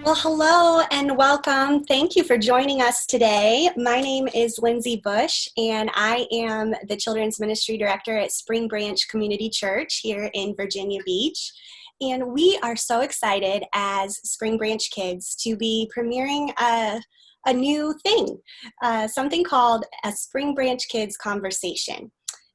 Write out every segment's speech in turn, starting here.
Well, hello and welcome. Thank you for joining us today. My name is Lindsey Bush, and I am the Children's Ministry Director at Spring Branch Community Church here in Virginia Beach. And we are so excited as Spring Branch Kids to be premiering a new thing, something called a Spring Branch Kids Conversation.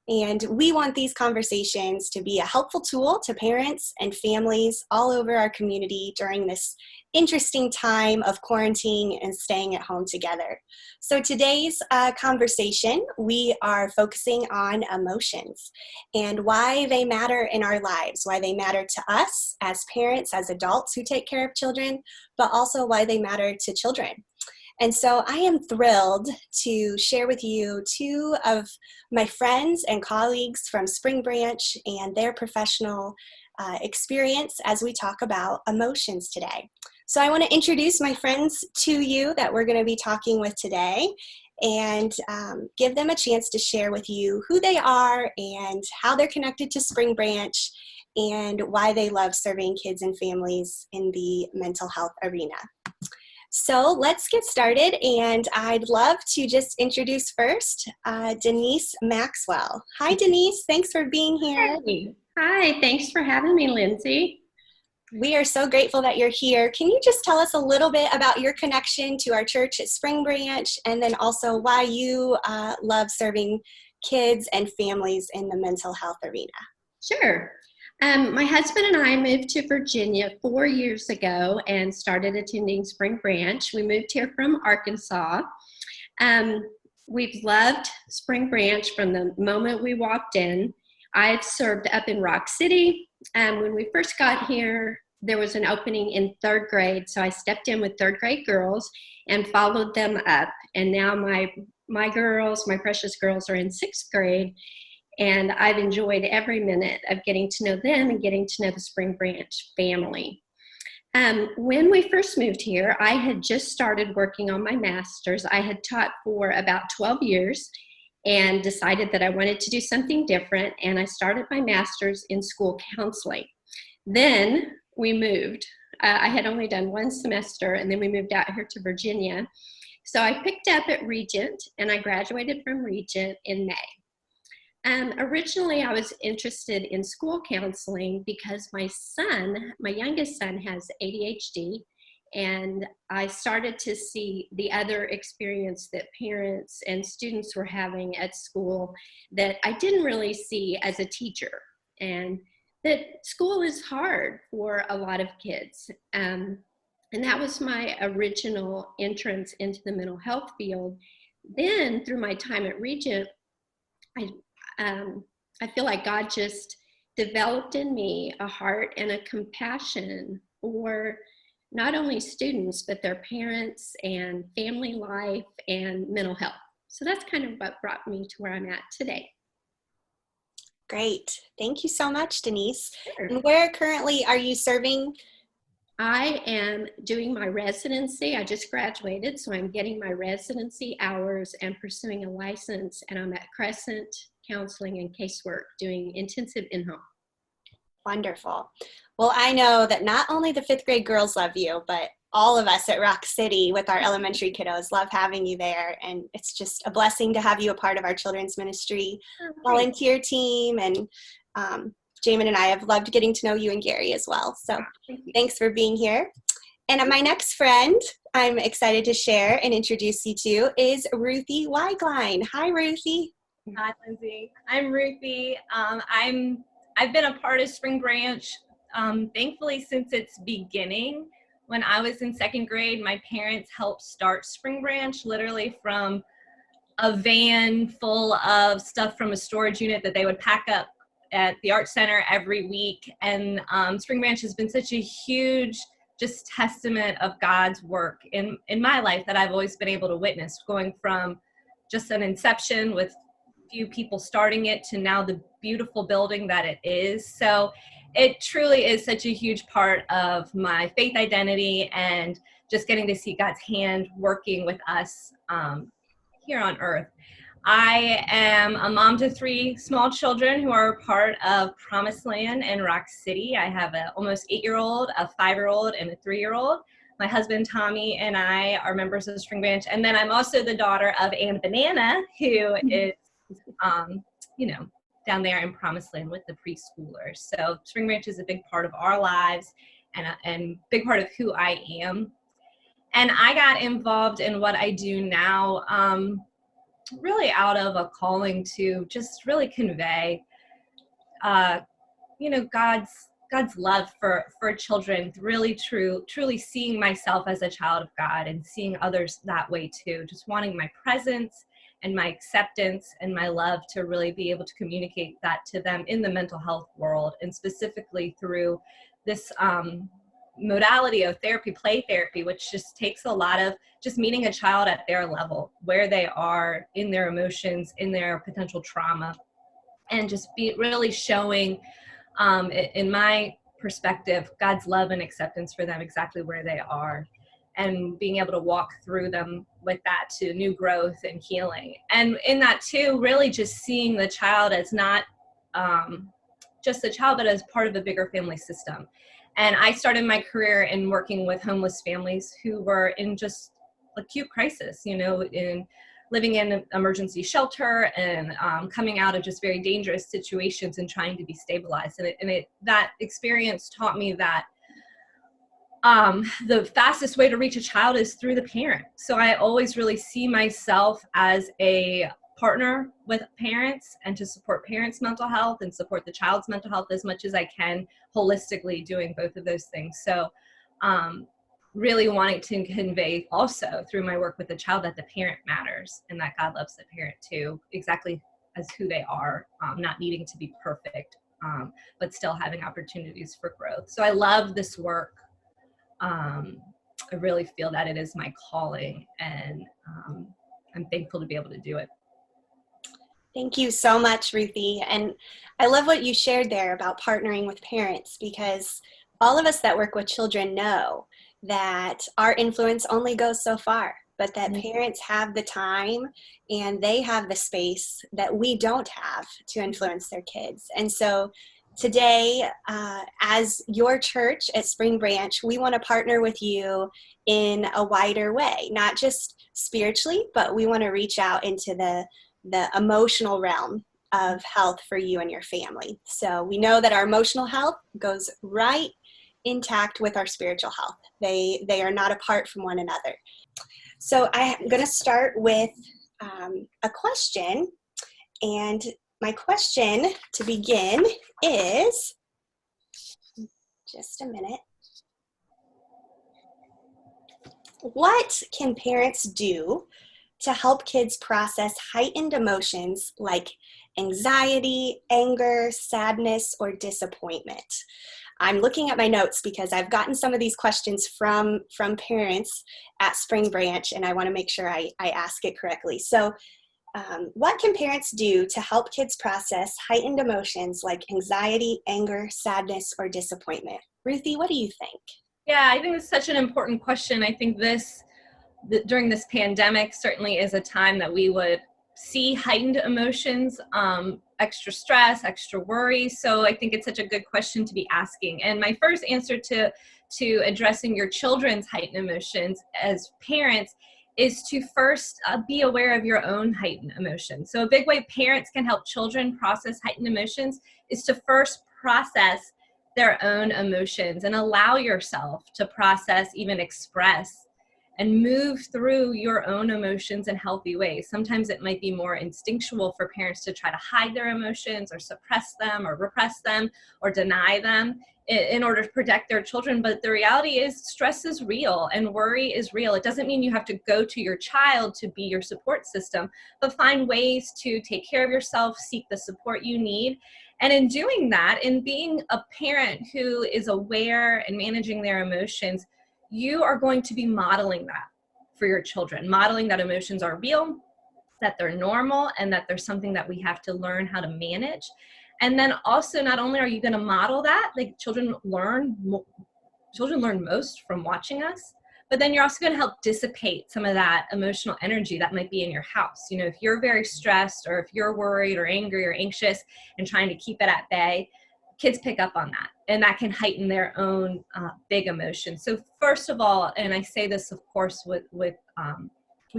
And we want these conversations to be a helpful tool to parents and families all over our community during this interesting time of quarantine and staying at home together. So today's conversation, we are focusing on emotions and why they matter in our lives, why they matter to us as parents, as adults who take care of children, but also why they matter to children. And so I am thrilled to share with you two of my friends and colleagues from Spring Branch and their professional experience as we talk about emotions today. So I want to introduce my friends to you that we're going to be talking with today and give them a chance to share with you who they are and how they're connected to Spring Branch and why they love serving kids and families in the mental health arena. So let's get started, and I'd love to just introduce first Denise Maxwell. Hi, Denise. Thanks for being here. Hey. Hi. Thanks for having me, Lindsey. We are so grateful that you're here. Can you just tell us a little bit about your connection to our church at Spring Branch, and then also why you love serving kids and families in the mental health arena? Sure. My husband and I moved to Virginia 4 years ago and started attending Spring Branch. We moved here from Arkansas. We've loved Spring Branch from the moment we walked in. I had served up in Rock City. When we first got here, there was an opening in third grade, so I stepped in with third grade girls and followed them up. And now my girls, my precious girls, are in sixth grade. And I've enjoyed every minute of getting to know them and getting to know the Spring Branch family. When we first moved here, I had just started working on my master's. I had taught for about 12 years and decided that I wanted to do something different, and I started my master's in school counseling. Then we moved. I had only done one semester, and then we moved out here to Virginia. So I picked up at Regent, and I graduated from Regent in May. Originally, I was interested in school counseling because my youngest son, has ADHD, and I started to see the other experience that parents and students were having at school that I didn't really see as a teacher, and that school is hard for a lot of kids. And that was my original entrance into the mental health field. Then, through my time at Regent, I feel like God just developed in me a heart and a compassion for not only students, but their parents and family life and mental health. So that's kind of what brought me to where I'm at today. Great. Thank you so much, Denise. Sure. And where currently are you serving? I am doing my residency. I just graduated, so I'm getting my residency hours and pursuing a license, and I'm at Crescent Counseling and Casework doing intensive in-home. Wonderful. Well, I know that not only the fifth grade girls love you, but all of us at Rock City with our elementary kiddos love having you there. And it's just a blessing to have you a part of our children's ministry volunteer team. And Jamin and I have loved getting to know you and Gary as well. So thanks for being here. And my next friend I'm excited to share and introduce you to is Ruthie Weiglein. Hi, Ruthie. Hi, Lindsey. I'm Ruthie. I've been a part of Spring Branch, thankfully, since its beginning. When I was in second grade, my parents helped start Spring Branch, literally from a van full of stuff from a storage unit that they would pack up at the Art Center every week. And Spring Branch has been such a huge just testament of God's work in my life that I've always been able to witness, going from just an inception with few people starting it to now the beautiful building that it is. So it truly is such a huge part of my faith identity and just getting to see God's hand working with us here on earth. I am a mom to 3 small children who are part of Promised Land in Rock City. I have an almost 8-year-old, a 5-year-old, and a 3-year-old. My husband, Tommy, and I are members of Spring Branch. And then I'm also the daughter of Ann Banana, who is, down there in Promised Land with the preschoolers. So Spring Branch is a big part of our lives and big part of who I am. And I got involved in what I do now, really out of a calling to just really convey, God's love for children, really truly seeing myself as a child of God and seeing others that way too, just wanting my presence and my acceptance and my love to really be able to communicate that to them in the mental health world, and specifically through this modality of therapy, play therapy, which just takes a lot of just meeting a child at their level, where they are in their emotions, in their potential trauma, and just be really showing, in my perspective, God's love and acceptance for them exactly where they are, and being able to walk through them with that to new growth and healing. And in that too, really just seeing the child as not just a child, but as part of a bigger family system. And I started my career in working with homeless families who were in just acute crisis, in living in an emergency shelter and coming out of just very dangerous situations and trying to be stabilized. And that experience taught me that the fastest way to reach a child is through the parent. So I always really see myself as a partner with parents and to support parents' mental health and support the child's mental health as much as I can, holistically doing both of those things. So really wanting to convey also through my work with the child that the parent matters and that God loves the parent too, exactly as who they are, not needing to be perfect, but still having opportunities for growth. So I love this work. I really feel that it is my calling, and I'm thankful to be able to do it. Thank you so much, Ruthie. And I love what you shared there about partnering with parents, because all of us that work with children know that our influence only goes so far, but that parents have the time and they have the space that we don't have to influence their kids. And so today, as your church at Spring Branch, we want to partner with you in a wider way, not just spiritually, but we want to reach out into the emotional realm of health for you and your family. So we know that our emotional health goes right intact with our spiritual health. They are not apart from one another. So I'm going to start with a question, and my question to begin is, just a minute, what can parents do to help kids process heightened emotions like anxiety, anger, sadness, or disappointment? I'm looking at my notes because I've gotten some of these questions from parents at Spring Branch, and I want to make sure I ask it correctly. So what can parents do to help kids process heightened emotions like anxiety, anger, sadness, or disappointment? Ruthie, what do you think? Yeah, I think it's such an important question. I think during this pandemic certainly is a time that we would see heightened emotions, extra stress, extra worry. So I think it's such a good question to be asking. And my first answer to addressing your children's heightened emotions as parents is to first be aware of your own heightened emotions. So a big way parents can help children process heightened emotions is to first process their own emotions and allow yourself to process, even express, and move through your own emotions in healthy ways. Sometimes it might be more instinctual for parents to try to hide their emotions or suppress them or repress them or deny them in order to protect their children. But the reality is stress is real and worry is real. It doesn't mean you have to go to your child to be your support system, but find ways to take care of yourself, seek the support you need. And in doing that, in being a parent who is aware and managing their emotions, you are going to be modeling that for your children, modeling that emotions are real, that they're normal, and that there's something that we have to learn how to manage. And then also, not only are you going to model that, like children learn most from watching us, but then you're also going to help dissipate some of that emotional energy that might be in your house. You know, if you're very stressed or if you're worried or angry or anxious and trying to keep it at bay, kids pick up on that, and that can heighten their own big emotions. So first of all, and I say this, of course, with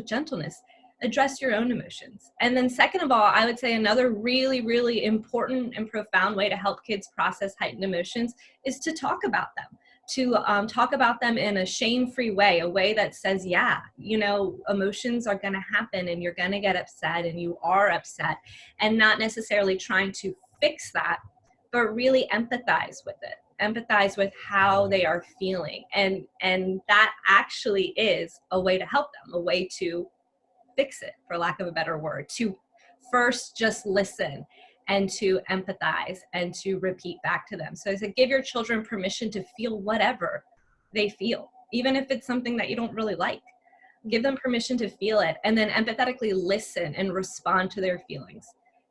gentleness, address your own emotions. And then second of all, I would say another really, really important and profound way to help kids process heightened emotions is to talk about them. To talk about them in a shame-free way, a way that says, yeah, you know, emotions are going to happen and you're going to get upset and you are upset, and not necessarily trying to fix that, but really empathize with it, empathize with how they are feeling. And that actually is a way to help them, a way to fix it, for lack of a better word, to first just listen and to empathize and to repeat back to them. So give your children permission to feel whatever they feel, even if it's something that you don't really like. Give them permission to feel it, and then empathetically listen and respond to their feelings.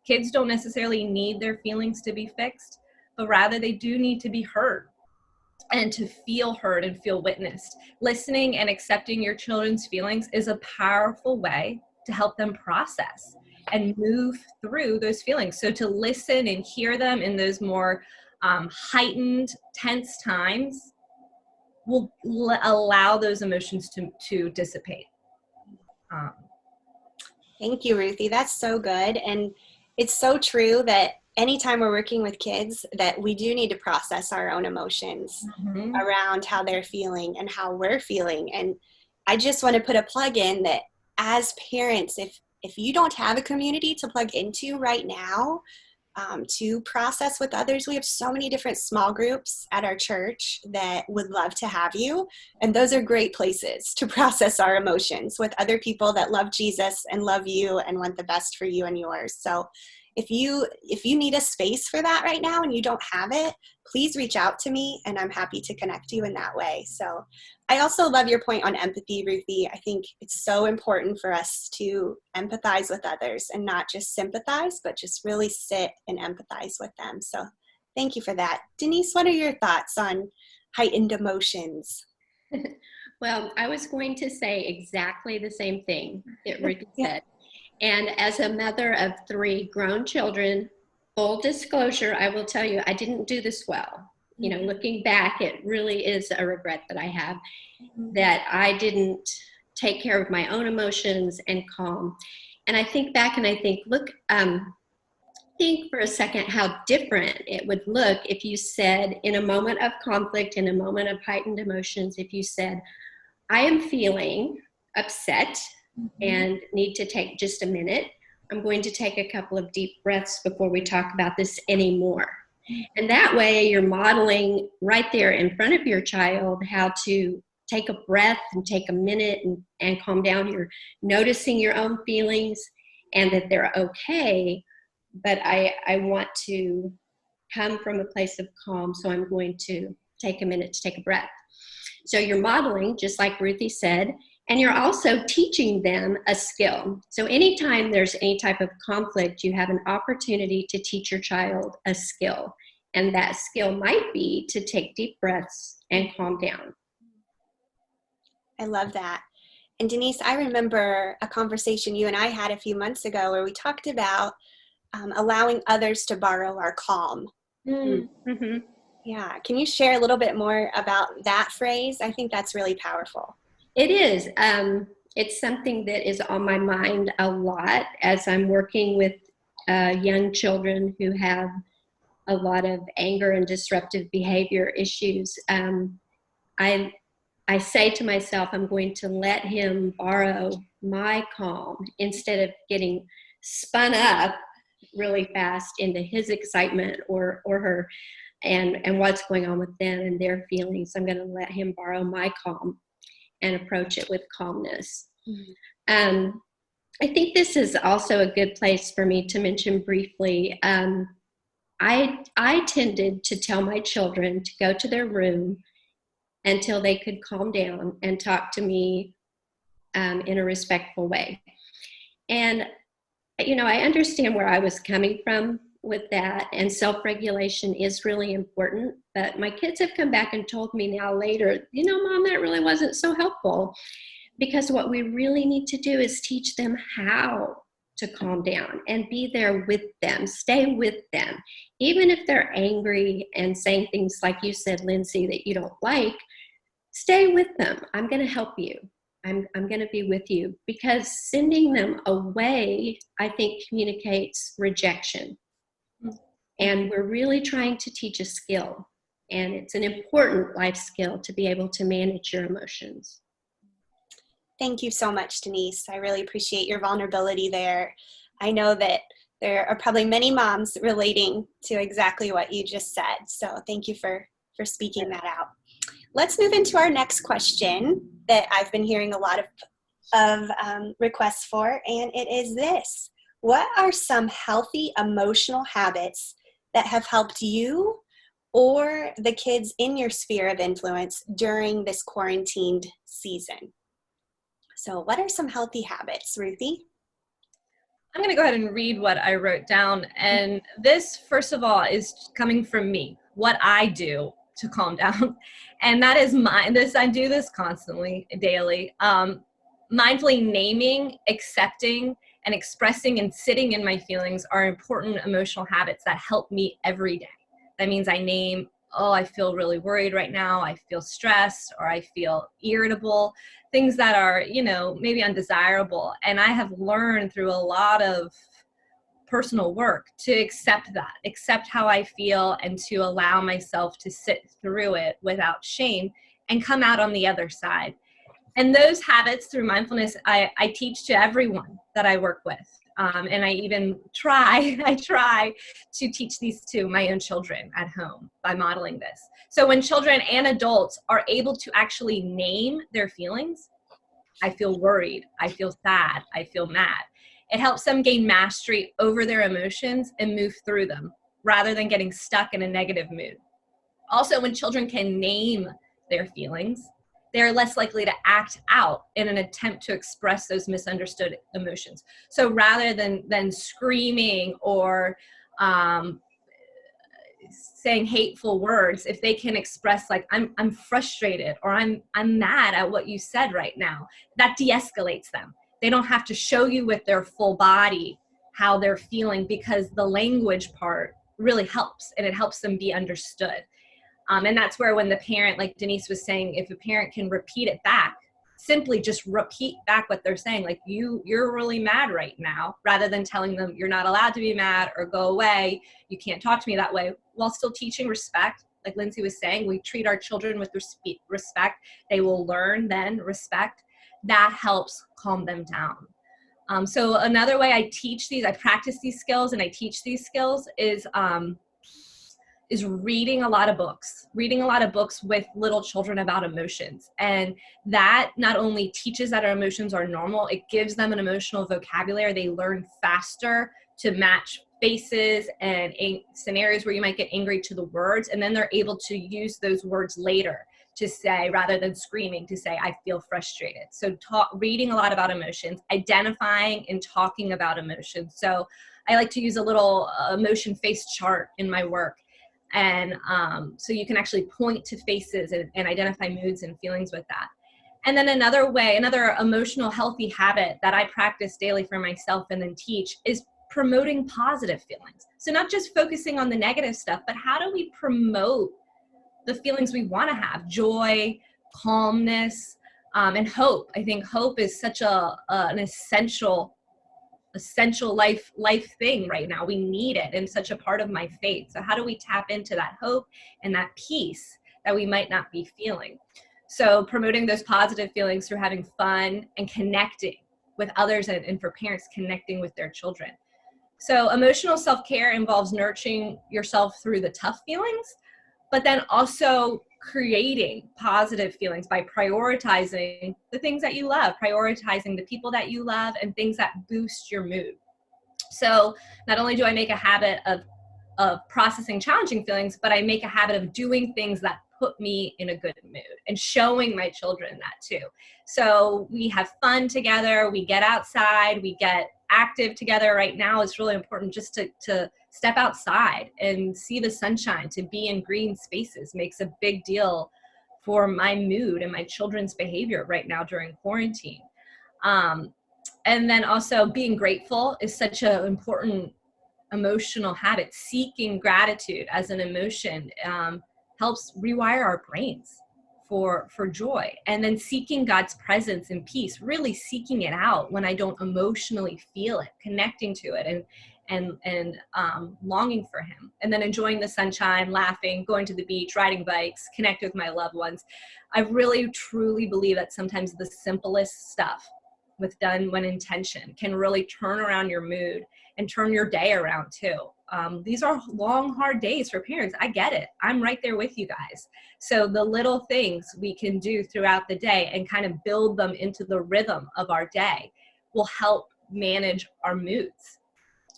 Kids don't necessarily need their feelings to be fixed, but rather they do need to be heard and to feel heard and feel witnessed. Listening and accepting your children's feelings is a powerful way to help them process and move through those feelings. So to listen and hear them in those more heightened, tense times will allow those emotions to dissipate. Thank you, Ruthie. That's so good. And it's so true that anytime we're working with kids, that we do need to process our own emotions around how they're feeling and how we're feeling. And I just want to put a plug in that as parents, if you don't have a community to plug into right now, to process with others, we have so many different small groups at our church that would love to have you. And those are great places to process our emotions with other people that love Jesus and love you and want the best for you and yours. So if you need a space for that right now and you don't have it, please reach out to me and I'm happy to connect you in that way. So I also love your point on empathy, Ruthie. I think it's so important for us to empathize with others and not just sympathize, but just really sit and empathize with them. So thank you for that. Denise, what are your thoughts on heightened emotions? Well, I was going to say exactly the same thing that Ruthie said. And as a mother of 3 grown children, full disclosure, I will tell you, I didn't do this well. You know, looking back, it really is a regret that I have, that I didn't take care of my own emotions and calm. And I think back and I think, look, think for a second how different it would look if you said, in a moment of conflict, in a moment of heightened emotions, if you said, I am feeling upset and need to take just a minute. I'm going to take a couple of deep breaths before we talk about this anymore. And that way you're modeling right there in front of your child how to take a breath and take a minute and calm down. You're noticing your own feelings and that they're okay, but I want to come from a place of calm, so I'm going to take a minute to take a breath. So you're modeling, just like Ruthie said, and you're also teaching them a skill. So anytime there's any type of conflict, you have an opportunity to teach your child a skill. And that skill might be to take deep breaths and calm down. I love that. And Denise, I remember a conversation you and I had a few months ago where we talked about allowing others to borrow our calm. Mm-hmm. Yeah. Can you share a little bit more about that phrase? I think that's really powerful. It is. It's something that is on my mind a lot as I'm working with young children who have a lot of anger and disruptive behavior issues. I say to myself, I'm going to let him borrow my calm instead of getting spun up really fast into his excitement or her and what's going on with them and their feelings. I'm going to let him borrow my calm and approach it with calmness. I think this is also a good place for me to mention briefly. I tended to tell my children to go to their room until they could calm down and talk to me in a respectful way. And, you know, I understand where I was coming from with that, and self-regulation is really important, but my kids have come back and told me now later, you know, Mom, that really wasn't so helpful, because what we really need to do is teach them how to calm down and be there with them, stay with them. Even if they're angry and saying things like you said, Lindsay, that you don't like, stay with them. I'm going to help you. I'm going to be with you, because sending them away, I think, communicates rejection. And we're really trying to teach a skill, and it's an important life skill to be able to manage your emotions. Thank you so much, Denise. I really appreciate your vulnerability there. I know that there are probably many moms relating to exactly what you just said. So thank you for speaking that out. Let's move into our next question that I've been hearing a lot of requests for, and it is this. What are some healthy emotional habits that have helped you or the kids in your sphere of influence during this quarantined season? So what are some healthy habits, Ruthie? I'm going to go ahead and read what I wrote down. And this, first of all, is coming from me, what I do to calm down. And that is I do this constantly, daily. Mindfully naming, accepting, and expressing and sitting in my feelings are important emotional habits that help me every day. That means I name, oh, I feel really worried right now. I feel stressed, or I feel irritable, things that are, maybe undesirable. And I have learned through a lot of personal work to accept how I feel, and to allow myself to sit through it without shame and come out on the other side. And those habits through mindfulness, I teach to everyone that I work with. And I even try to teach these to my own children at home by modeling this. So when children and adults are able to actually name their feelings, I feel worried, I feel sad, I feel mad. It helps them gain mastery over their emotions and move through them rather than getting stuck in a negative mood. Also, when children can name their feelings, they're less likely to act out in an attempt to express those misunderstood emotions. So rather than screaming or saying hateful words, if they can express like, I'm frustrated, or I'm mad at what you said right now, that de-escalates them. They don't have to show you with their full body how they're feeling, because the language part really helps, and it helps them be understood. And that's where, when the parent, like Denise was saying, if a parent can repeat it back, simply just repeat back what they're saying, like, you're really mad right now, rather than telling them you're not allowed to be mad, or go away, you can't talk to me that way, while still teaching respect. Like Lindsay was saying, we treat our children with respect. They will learn then respect. That helps calm them down. So another way I practice these skills and I teach these skills is reading a lot of books with little children about emotions. And that not only teaches that our emotions are normal, it gives them an emotional vocabulary. They learn faster to match faces and scenarios where you might get angry to the words. And then they're able to use those words later to say, rather than screaming, to say, I feel frustrated. So reading a lot about emotions, identifying and talking about emotions. So I like to use a little emotion face chart in my work. And so you can actually point to faces and identify moods and feelings with that. And then another emotional healthy habit that I practice daily for myself and then teach is promoting positive feelings. So not just focusing on the negative stuff, but how do we promote the feelings we want to have? Joy, calmness, and hope. I think hope is such an essential life thing right now. We need it, and such a part of my faith. So how do we tap into that hope and that peace that we might not be feeling? So promoting those positive feelings through having fun and connecting with others, and for parents, connecting with their children. So emotional self-care involves nurturing yourself through the tough feelings, but then also creating positive feelings by prioritizing the things that you love, prioritizing the people that you love, and things that boost your mood. So not only do I make a habit of processing challenging feelings, but I make a habit of doing things that put me in a good mood, and showing my children that too. So we have fun together, we get outside, we get active together. Right now it's really important just to step outside and see the sunshine, to be in green spaces makes a big deal for my mood and my children's behavior right now during quarantine. And then also being grateful is such an important emotional habit. Seeking gratitude as an emotion helps rewire our brains for joy. And then seeking God's presence and peace, really seeking it out when I don't emotionally feel it, connecting to it and longing for him. And then enjoying the sunshine, laughing, going to the beach, riding bikes, connect with my loved ones. I really truly believe that sometimes the simplest stuff, with done when intention, can really turn around your mood and turn your day around too. These are long, hard days for parents. I get it. I'm right there with you guys. So the little things we can do throughout the day and kind of build them into the rhythm of our day will help manage our moods.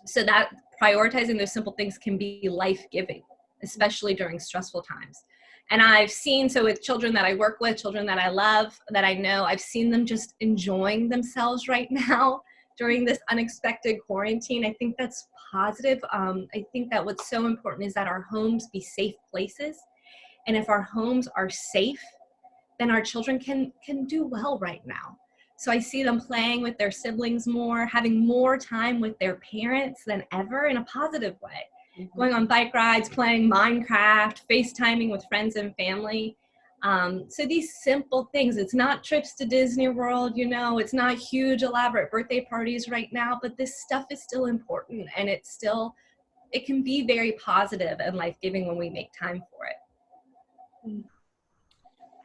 So that prioritizing those simple things can be life-giving, especially during stressful times. And I've seen, so with children that I work with, children that I love, that I know, I've seen them just enjoying themselves right now during this unexpected quarantine. I think that's positive. I think that what's so important is that our homes be safe places. And if our homes are safe, then our children can do well right now. So I see them playing with their siblings more, having more time with their parents than ever in a positive way. Mm-hmm. Going on bike rides, playing Minecraft, FaceTiming with friends and family. So these simple things, it's not trips to Disney World, it's not huge elaborate birthday parties right now, but this stuff is still important, and it can be very positive and life-giving when we make time for it.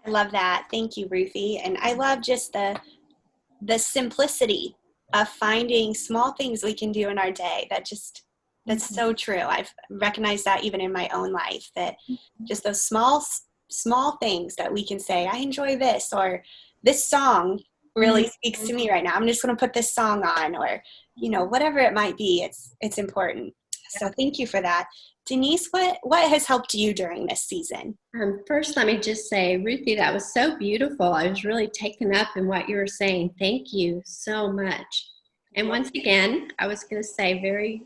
I love that. Thank you, Ruthie. And I love just the simplicity of finding small things we can do in our day. That's so true. I've recognized that even in my own life, that just those small things that we can say, I enjoy this, or this song really speaks to me right now. I'm just going to put this song on, or, whatever it might be, it's important. So thank you for that. Denise, what has helped you during this season? First, let me just say, Ruthie, that was so beautiful. I was really taken up in what you were saying. Thank you so much. And once again, I was going to say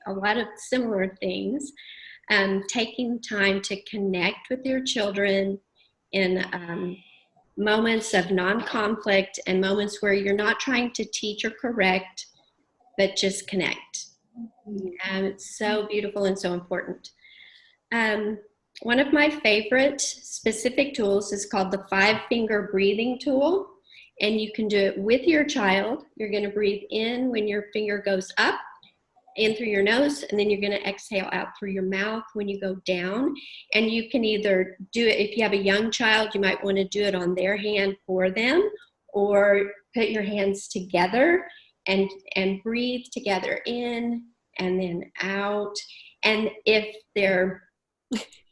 a lot of similar things. Taking time to connect with your children in moments of non-conflict and moments where you're not trying to teach or correct, but just connect. It's so beautiful and so important. One of my favorite specific tools is called the 5-finger breathing tool, and you can do it with your child. You're going to breathe in when your finger goes up, in through your nose, and then you're going to exhale out through your mouth when you go down. And you can either do it, if you have a young child, you might want to do it on their hand for them, or put your hands together and breathe together in and then out. And if they're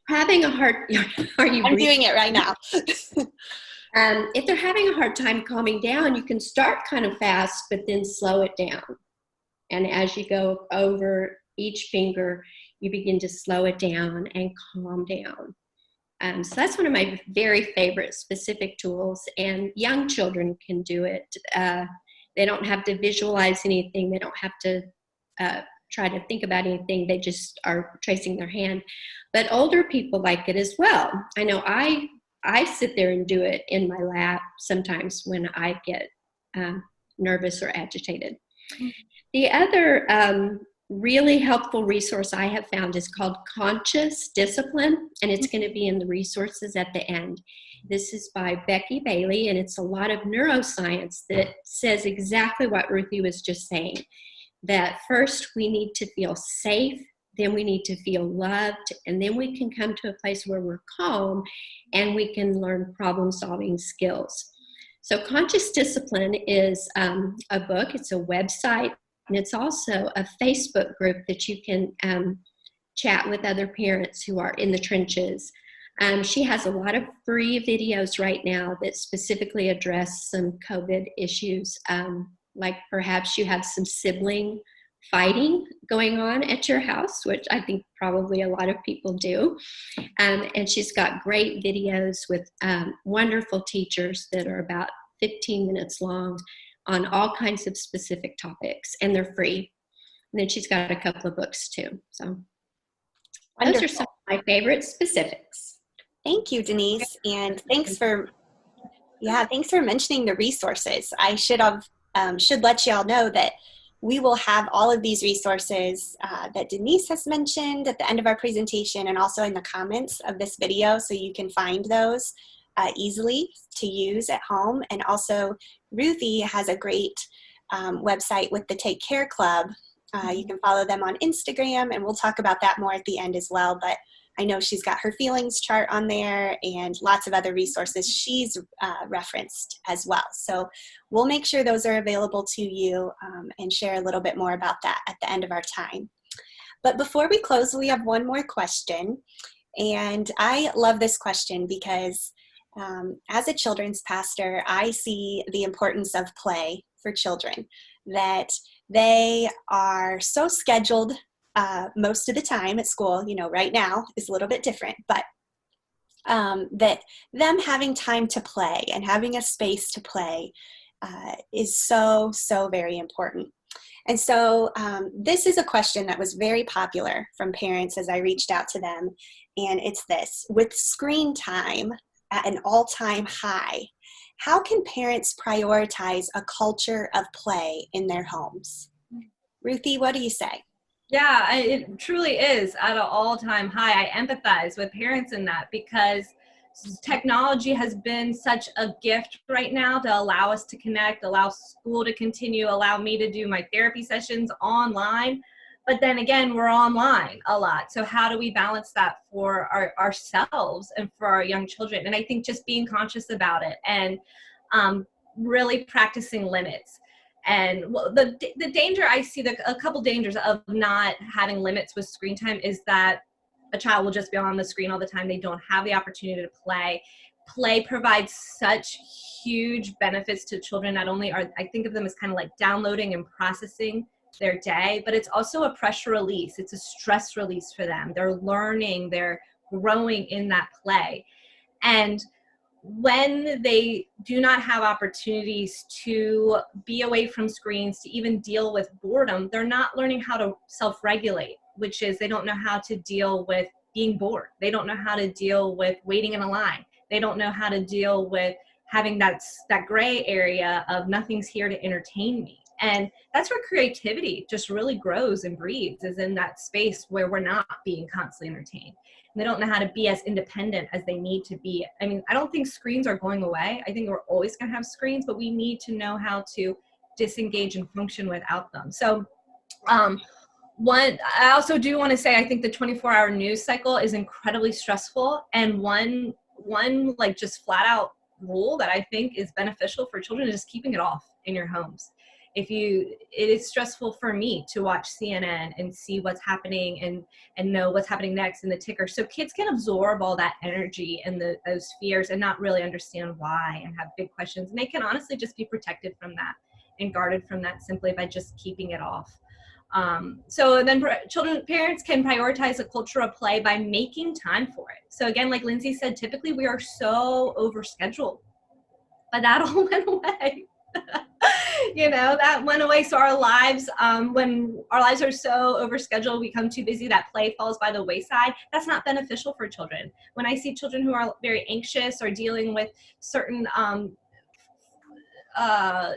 having a hard, I'm doing it right now. If they're having a hard time calming down, you can start kind of fast, but then slow it down. And as you go over each finger, you begin to slow it down and calm down. So that's one of my very favorite specific tools, and young children can do it. They don't have to visualize anything. They don't have to try to think about anything. They just are tracing their hand. But older people like it as well. I know I sit there and do it in my lap sometimes when I get nervous or agitated. The other really helpful resource I have found is called Conscious Discipline, and it's going to be in the resources at the end. This is by Becky Bailey, and it's a lot of neuroscience that says exactly what Ruthie was just saying, that first we need to feel safe, then we need to feel loved, and then we can come to a place where we're calm and we can learn problem-solving skills. So Conscious Discipline is a book, it's a website, and it's also a Facebook group that you can chat with other parents who are in the trenches. She has a lot of free videos right now that specifically address some COVID issues, like perhaps you have some sibling fighting going on at your house, which I think probably a lot of people do. And she's got great videos with wonderful teachers that are about 15 minutes long on all kinds of specific topics, and they're free. And then she's got a couple of books too. So those are some of my favorite specifics. Thank you, Denise. And thanks for mentioning the resources. I should have should let y'all know that we will have all of these resources that Denise has mentioned at the end of our presentation and also in the comments of this video, so you can find those easily to use at home. And also Ruthie has a great website with the Take Care Club. You can follow them on Instagram, and we'll talk about that more at the end as well. But I know she's got her feelings chart on there and lots of other resources she's referenced as well. So we'll make sure those are available to you and share a little bit more about that at the end of our time. But before we close, we have one more question. And I love this question because as a children's pastor, I see the importance of play for children, that they are so scheduled most of the time at school. You know, right now is a little bit different, but that them having time to play and having a space to play is so, so very important. And so this is a question that was very popular from parents as I reached out to them. And it's this: with screen time at an all-time high, how can parents prioritize a culture of play in their homes? Ruthie, what do you say? Yeah, it truly is at an all-time high. I empathize with parents in that, because technology has been such a gift right now to allow us to connect, allow school to continue, allow me to do my therapy sessions online. But then again, we're online a lot. So how do we balance that for ourselves and for our young children? And I think just being conscious about it and really practicing limits. And the danger I see, a couple dangers of not having limits with screen time is that a child will just be on the screen all the time. They don't have the opportunity to play. Play provides such huge benefits to children. Not only I think of them as kind of like downloading and processing their day, but it's also a pressure release. It's a stress release for them. They're learning, they're growing in that play. And when they do not have opportunities to be away from screens, to even deal with boredom, they're not learning how to self-regulate, which is they don't know how to deal with being bored. They don't know how to deal with waiting in a line. They don't know how to deal with having that gray area of nothing's here to entertain me. And that's where creativity just really grows and breathes, is in that space where we're not being constantly entertained. And they don't know how to be as independent as they need to be. I mean, I don't think screens are going away. I think we're always going to have screens, but we need to know how to disengage and function without them. So I also do want to say, I think the 24-hour news cycle is incredibly stressful. And one like just flat out rule that I think is beneficial for children is just keeping it off in your homes. It is stressful for me to watch CNN and see what's happening and know what's happening next in the ticker. So kids can absorb all that energy and those fears and not really understand why and have big questions. And they can honestly just be protected from that and guarded from that simply by just keeping it off. So then parents can prioritize a culture of play by making time for it. So again, like Lindsay said, typically we are so overscheduled, but that all went away. You know, that went away. So our lives, when our lives are so overscheduled, we become too busy, that play falls by the wayside. That's not beneficial for children. When I see children who are very anxious or dealing with certain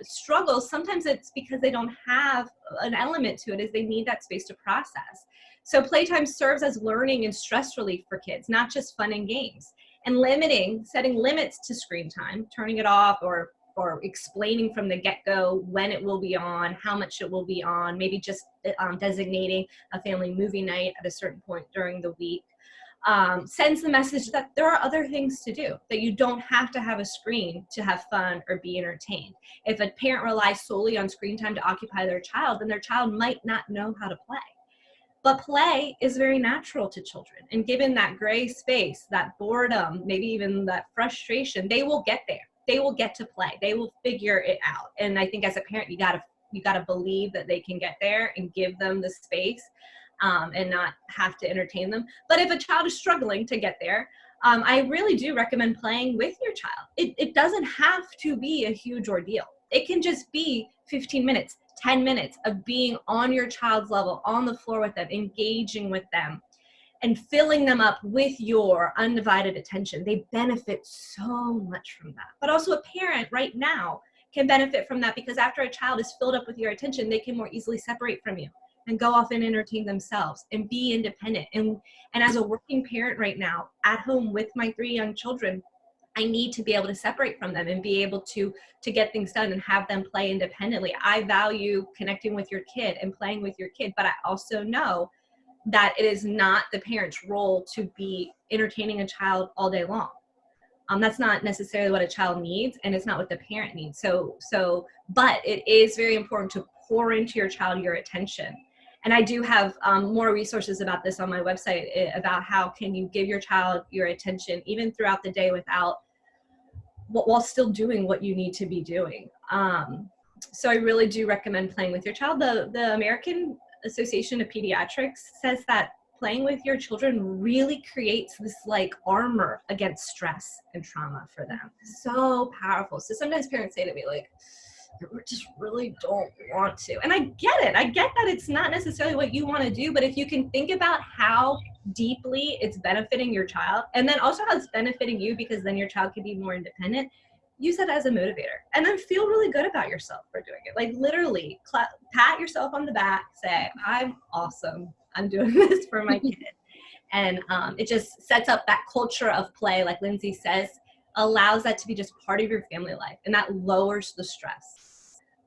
struggles, sometimes it's because they don't have an element to it, is they need that space to process. So playtime serves as learning and stress relief for kids, not just fun and games. And setting limits to screen time, turning it off or explaining from the get-go when it will be on, how much it will be on, maybe just designating a family movie night at a certain point during the week, sends the message that there are other things to do, that you don't have to have a screen to have fun or be entertained. If a parent relies solely on screen time to occupy their child, then their child might not know how to play. But play is very natural to children. And given that gray space, that boredom, maybe even that frustration, they will get there. They will get to play. They will figure it out. And I think as a parent, you gotta believe that they can get there and give them the space and not have to entertain them. But if a child is struggling to get there, I really do recommend playing with your child. It doesn't have to be a huge ordeal. It can just be 15 minutes, 10 minutes of being on your child's level, on the floor with them, engaging with them, and filling them up with your undivided attention. They benefit so much from that. But also a parent right now can benefit from that, because after a child is filled up with your attention, they can more easily separate from you and go off and entertain themselves and be independent. And as a working parent right now at home with my 3 young children, I need to be able to separate from them and be able to get things done and have them play independently. I value connecting with your kid and playing with your kid, but I also know that it is not the parent's role to be entertaining a child all day long. That's not necessarily what a child needs, and it's not what the parent needs. But it is very important to pour into your child your attention. And I do have more resources about this on my website, about how can you give your child your attention even throughout the day while still doing what you need to be doing. So I really do recommend playing with your child. The American Association of Pediatrics says that playing with your children really creates this like armor against stress and trauma for them. So powerful. So sometimes parents say to me like, I just really don't want to. And I get it. I get that it's not necessarily what you want to do, but if you can think about how deeply it's benefiting your child, and then also how it's benefiting you, because then your child can be more independent, use that as a motivator. And then feel really good about yourself for doing it. Like literally pat yourself on the back, say, I'm awesome. I'm doing this for my kid. And it just sets up that culture of play, like Lindsey says, allows that to be just part of your family life. And that lowers the stress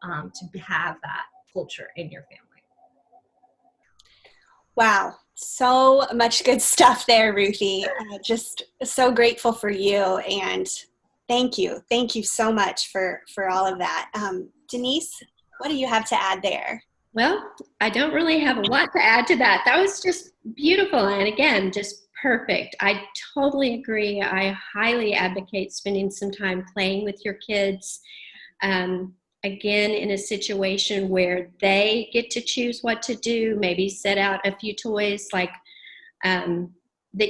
to have that culture in your family. Wow, so much good stuff there, Ruthie. Just so grateful for you, and thank you so much for all of that. Denise, what do you have to add there? Well, I don't really have a lot to add to that. That was just beautiful, and again, just perfect. I totally agree. I highly advocate spending some time playing with your kids. Again, in a situation where they get to choose what to do, maybe set out a few toys like that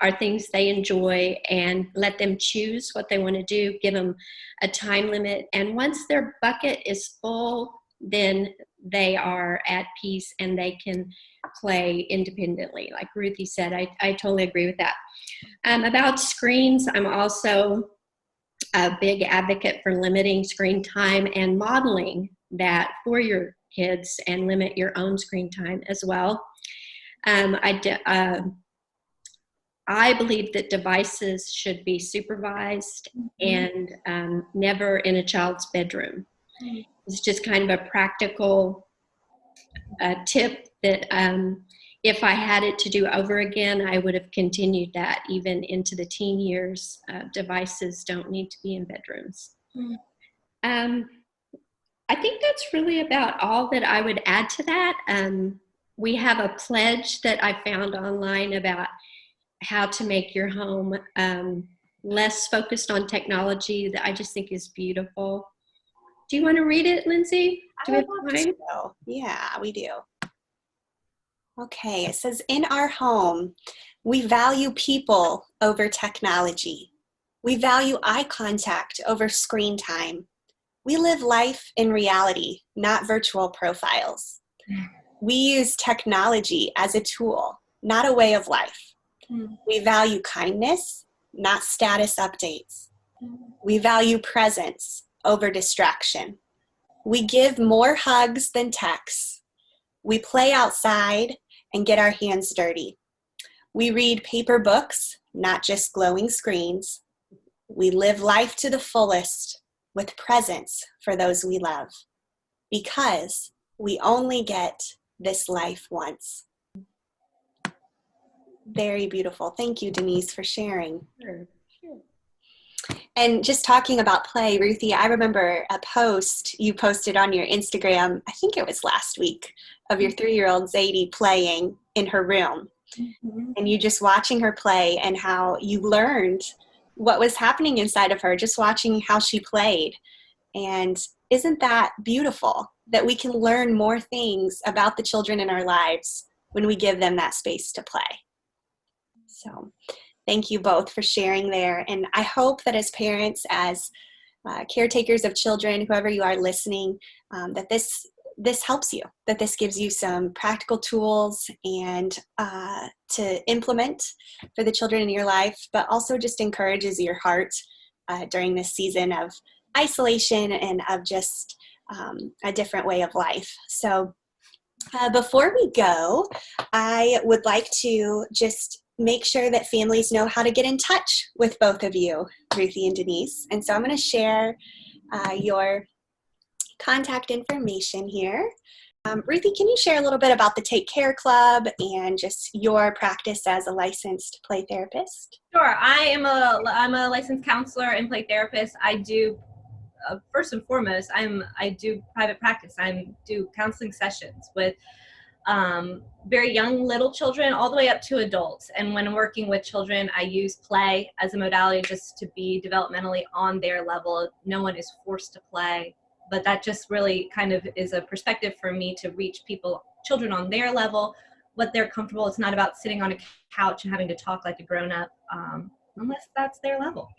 are things they enjoy, and let them choose what they want to do. Give them a time limit, and once their bucket is full, then they are at peace and they can play independently. Like Ruthie said, I totally agree with that. About screens, I'm also a big advocate for limiting screen time and modeling that for your kids, and limit your own screen time as well. I believe that devices should be supervised and never in a child's bedroom. It's just kind of a practical tip that if I had it to do over again, I would have continued that even into the teen years. Devices don't need to be in bedrooms. I think that's really about all that I would add to that. We have a pledge that I found online about how to make your home less focused on technology that I just think is beautiful. Do you want to read it, Lindsey? Do we have time? Yeah, we do. Okay, it says, in our home, we value people over technology. We value eye contact over screen time. We live life in reality, not virtual profiles. We use technology as a tool, not a way of life. We value kindness, not status updates. We value presence over distraction. We give more hugs than texts. We play outside and get our hands dirty. We read paper books, not just glowing screens. We live life to the fullest with presence for those we love, because we only get this life once. Very beautiful. Thank you, Denise, for sharing. Sure. And just talking about play, Ruthie, I remember a post you posted on your Instagram, I think it was last week, of your 3-year-old Zadie playing in her room. And you just watching her play, and how you learned what was happening inside of her, just watching how she played. And isn't that beautiful that we can learn more things about the children in our lives when we give them that space to play? So thank you both for sharing there. And I hope that as parents, as caretakers of children, whoever you are listening, that this helps you, that this gives you some practical tools and to implement for the children in your life, but also just encourages your heart during this season of isolation and of just a different way of life. So before we go, I would like to just make sure that families know how to get in touch with both of you, Ruthie and Denise. And so I'm going to share your contact information here. Ruthie, can you share a little bit about the Take Care Club and just your practice as a licensed play therapist? Sure. I'm a licensed counselor and play therapist. I do first and foremost, I do private practice. I do counseling sessions with very young little children all the way up to adults. And when I'm working with children, I use play as a modality just to be developmentally on their level. No one is forced to play, but that just really kind of is a perspective for me to reach children on their level, what they're comfortable. It's not about sitting on a couch and having to talk like a grown-up, unless that's their level,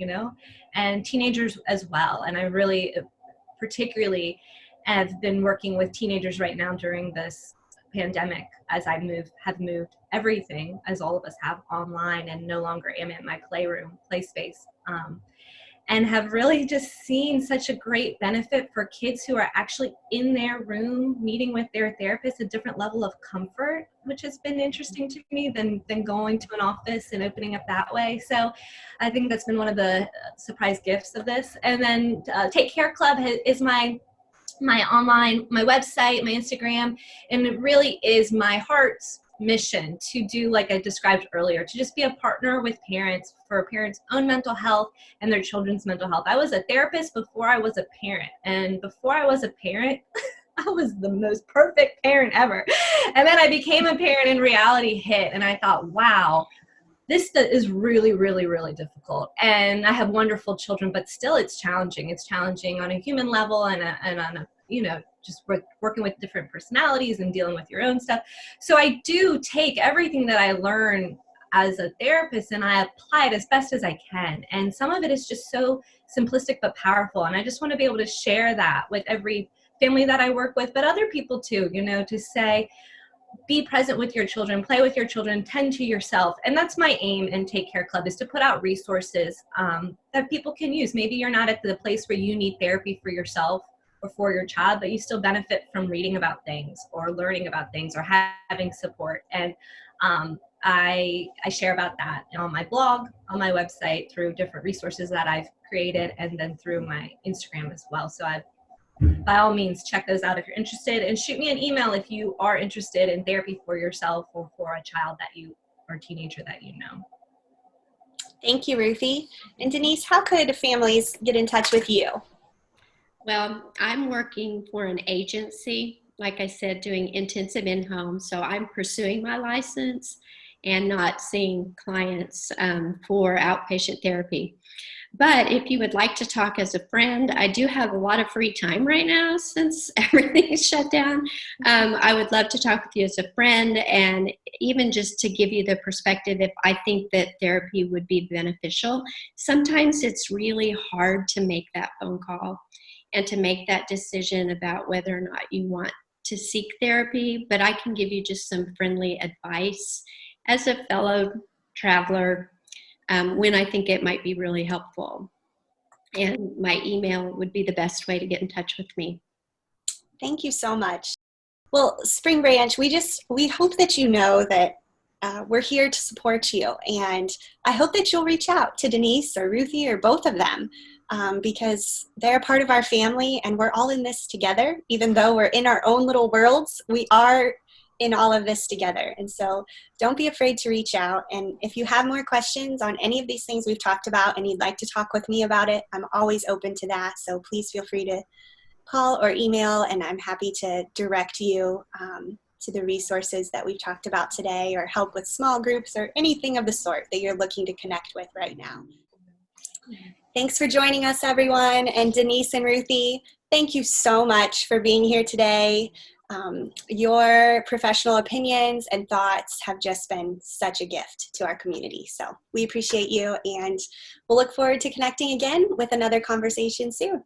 and teenagers as well. And I really particularly have been working with teenagers right now during this pandemic as I have moved everything, as all of us have, online, and no longer am in my play space, and have really just seen such a great benefit for kids who are actually in their room meeting with their therapist, a different level of comfort, which has been interesting to me than going to an office and opening up that way. So I think that's been one of the surprise gifts of this. And then Take Care Club is my online, my website, my Instagram, and it really is my heart's mission to do, like I described earlier, to just be a partner with parents for parents' own mental health and their children's mental health. I was a therapist before I was a parent, and before I was a parent, I was the most perfect parent ever. And then I became a parent and reality hit, and I thought, wow, this is really, really, really difficult. And I have wonderful children, but still it's challenging. It's challenging on a human level and on a, just working with different personalities and dealing with your own stuff. So I do take everything that I learn as a therapist and I apply it as best as I can. And some of it is just so simplistic but powerful. And I just want to be able to share that with every family that I work with, but other people too, to say, be present with your children, play with your children, tend to yourself. And that's my aim in Take Care Club, is to put out resources that people can use. Maybe you're not at the place where you need therapy for yourself or for your child, but you still benefit from reading about things or learning about things or having support. And I share about that on my blog, on my website, through different resources that I've created, and then through my Instagram as well. So by all means, check those out if you're interested, and shoot me an email if you are interested in therapy for yourself or for a child or teenager that you know. Thank you, Ruthie. And Denise, how could families get in touch with you? Well, I'm working for an agency, like I said, doing intensive in-home. So I'm pursuing my license and not seeing clients for outpatient therapy. But if you would like to talk as a friend, I do have a lot of free time right now since everything is shut down. I would love to talk with you as a friend, and even just to give you the perspective if I think that therapy would be beneficial. Sometimes it's really hard to make that phone call and to make that decision about whether or not you want to seek therapy, but I can give you just some friendly advice as a fellow traveler when I think it might be really helpful. And my email would be the best way to get in touch with me. Thank you so much. Well, Spring Branch, we hope that you know that we're here to support you. And I hope that you'll reach out to Denise or Ruthie or both of them because they're part of our family and we're all in this together. Even though we're in our own little worlds, we are in all of this together. And so don't be afraid to reach out. And if you have more questions on any of these things we've talked about and you'd like to talk with me about it, I'm always open to that. So please feel free to call or email, and I'm happy to direct you to the resources that we've talked about today, or help with small groups or anything of the sort that you're looking to connect with right now. Thanks for joining us, everyone. And Denise and Ruthie, thank you so much for being here today. Your professional opinions and thoughts have just been such a gift to our community. So we appreciate you, and we'll look forward to connecting again with another conversation soon.